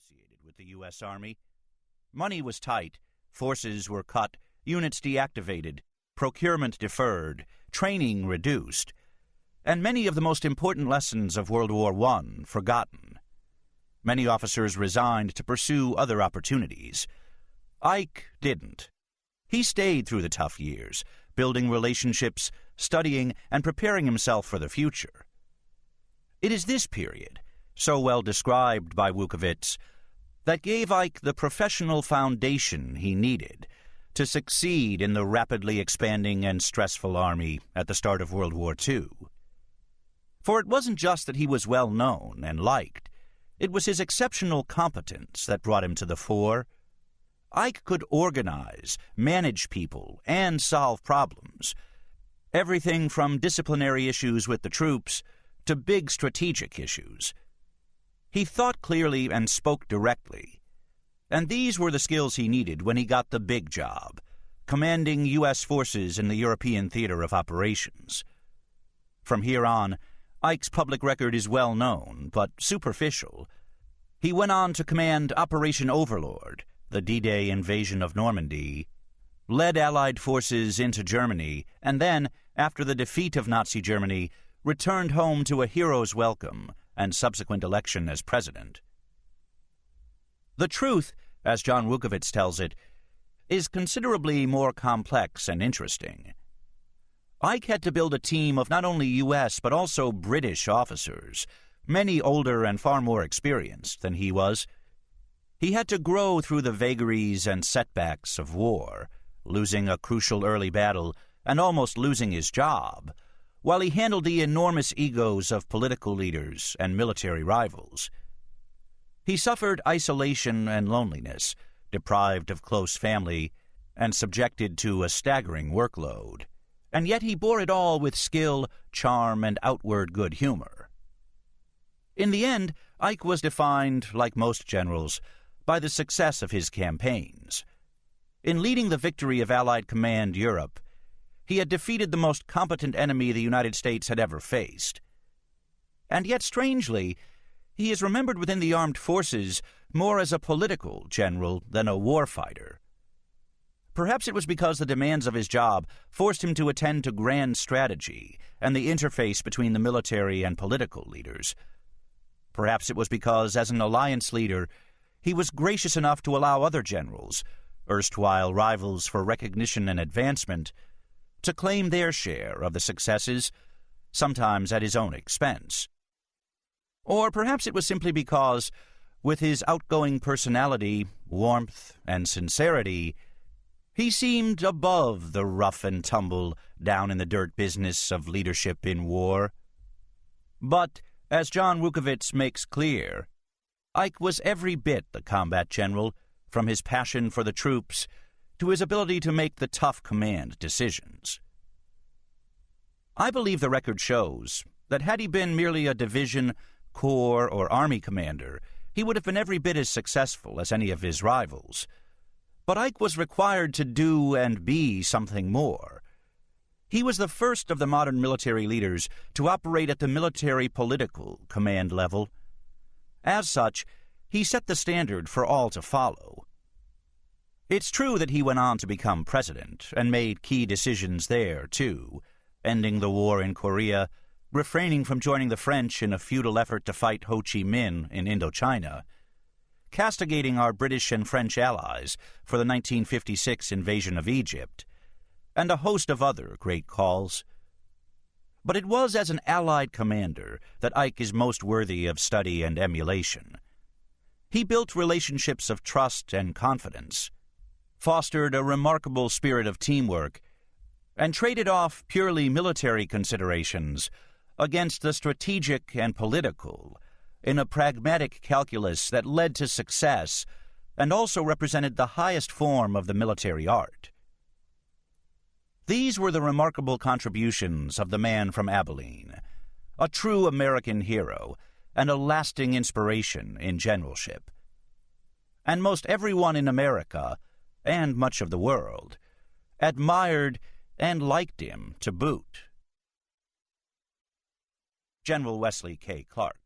associated with the U.S. Army. Money was tight, forces were cut, units deactivated, procurement deferred, training reduced, and many of the most important lessons of World War I forgotten. Many officers resigned to pursue other opportunities. Ike didn't. He stayed through the tough years, building relationships, studying, and preparing himself for the future. It is this period, so well described by Wukovits, that gave Ike the professional foundation he needed to succeed in the rapidly expanding and stressful Army at the start of World War II. For it wasn't just that he was well known and liked, it was his exceptional competence that brought him to the fore. Ike could organize, manage people, and solve problems. Everything from disciplinary issues with the troops to big strategic issues. He thought clearly and spoke directly, and these were the skills he needed when he got the big job, commanding U.S. forces in the European theater of operations. From here on, Ike's public record is well known, but superficial. He went on to command Operation Overlord, the D-Day invasion of Normandy, led Allied forces into Germany, and then, after the defeat of Nazi Germany, returned home to a hero's welcome and subsequent election as president. The truth, as John Wukovits tells it, is considerably more complex and interesting. Ike had to build a team of not only U.S. but also British officers, many older and far more experienced than he was. He had to grow through the vagaries and setbacks of war, losing a crucial early battle and almost losing his job, while he handled the enormous egos of political leaders and military rivals. He suffered isolation and loneliness, deprived of close family, and subjected to a staggering workload. And yet he bore it all with skill, charm, and outward good humor. In the end, Ike was defined, like most generals, by the success of his campaigns. In leading the victory of Allied Command Europe, he had defeated the most competent enemy the United States had ever faced. And yet, strangely, he is remembered within the armed forces more as a political general than a warfighter. Perhaps it was because the demands of his job forced him to attend to grand strategy and the interface between the military and political leaders. Perhaps it was because, as an alliance leader, he was gracious enough to allow other generals, erstwhile rivals for recognition and advancement, to claim their share of the successes, sometimes at his own expense. Or perhaps it was simply because, with his outgoing personality, warmth, and sincerity, he seemed above the rough and tumble, down-in-the-dirt business of leadership in war. But, as John Wukovits makes clear, Ike was every bit the combat general, from his passion for the troops to his ability to make the tough command decisions. I believe the record shows that had he been merely a division, corps, or army commander, he would have been every bit as successful as any of his rivals. But Ike was required to do and be something more. He was the first of the modern military leaders to operate at the military-political command level. As such, he set the standard for all to follow. It's true that he went on to become president and made key decisions there, too, ending the war in Korea, refraining from joining the French in a futile effort to fight Ho Chi Minh in Indochina, castigating our British and French allies for the 1956 invasion of Egypt, and a host of other great calls. But it was as an Allied commander that Ike is most worthy of study and emulation. He built relationships of trust and confidence, fostered a remarkable spirit of teamwork, and traded off purely military considerations against the strategic and political in a pragmatic calculus that led to success and also represented the highest form of the military art. These were the remarkable contributions of the man from Abilene, a true American hero and a lasting inspiration in generalship. And most everyone in America, and much of the world, admired and liked him to boot. General Wesley K. Clark.